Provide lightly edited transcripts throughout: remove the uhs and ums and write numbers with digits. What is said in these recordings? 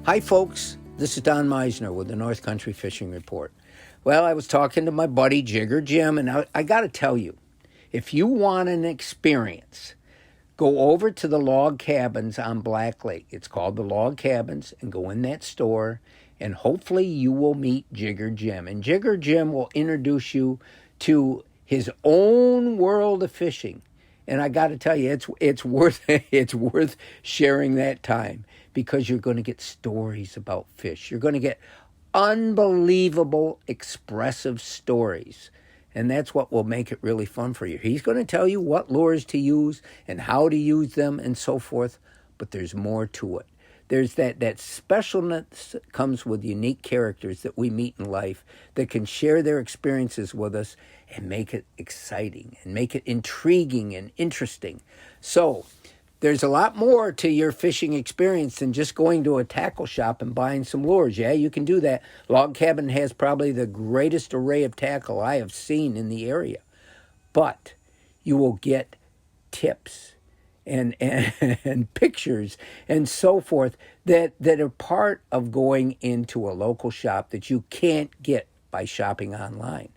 Hi, folks. This is Don Meisner with the North Country Fishing Report. Well, I was talking to my buddy Jigger Jim, and I got to tell you, if you want an experience, go over to the log cabins on Black Lake. It's called the Log Cabins, and go in that store, and hopefully you will meet Jigger Jim. And Jigger Jim will introduce you to his own world of fishing. And I got to tell you, it's worth sharing that time, because you're going to get stories about fish. You're going to get unbelievable, expressive stories. And that's what will make it really fun for you. He's going to tell you what lures to use and how to use them and so forth. But there's more to it. There's that specialness that comes with unique characters that we meet in life that can share their experiences with us and make it exciting and make it intriguing and interesting. So there's a lot more to your fishing experience than just going to a tackle shop and buying some lures. Yeah, you can do that. Log Cabin has probably the greatest array of tackle I have seen in the area. But you will get tips and pictures and so forth that are part of going into a local shop that you can't get by shopping online.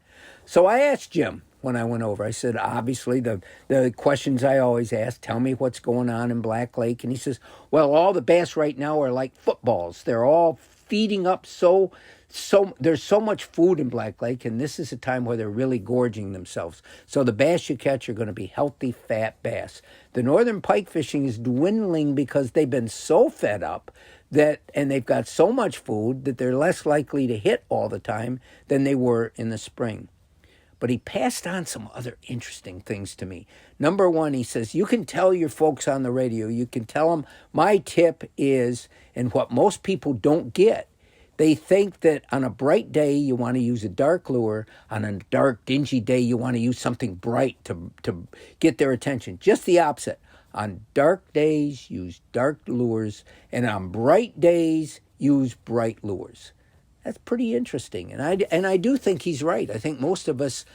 So I asked Jim when I went over, I said, obviously, the questions I always ask, tell me what's going on in Black Lake. And he says, well, all the bass right now are like footballs. They're all feeding up so there's so much food in Black Lake, and this is a time where they're really gorging themselves. So the bass you catch are going to be healthy, fat bass. The northern pike fishing is dwindling because they've been so fed up and they've got so much food that they're less likely to hit all the time than they were in the spring. But he passed on some other interesting things to me. Number one, he says, you can tell your folks on the radio, you can tell them my tip is, and what most people don't get, they think that on a bright day, you want to use a dark lure. On a dark, dingy day, you want to use something bright to get their attention. Just the opposite. On dark days, use dark lures. And on bright days, use bright lures. That's pretty interesting. And I do think he's right. I think most of us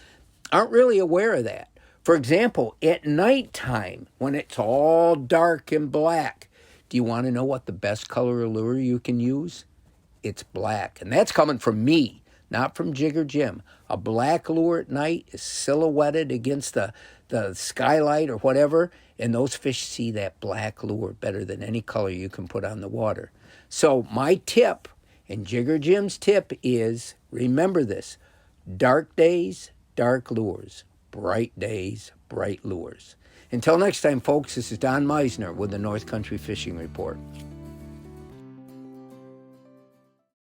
aren't really aware of that. For example, at nighttime, when it's all dark and black, do you want to know what the best color of lure you can use? It's black. And that's coming from me, not from Jigger Jim. A black lure at night is silhouetted against the skylight or whatever, and those fish see that black lure better than any color you can put on the water. So my tip, and Jigger Jim's tip is, remember this, dark days, dark lures, bright days, bright lures. Until next time, folks, this is Don Meisner with the North Country Fishing Report.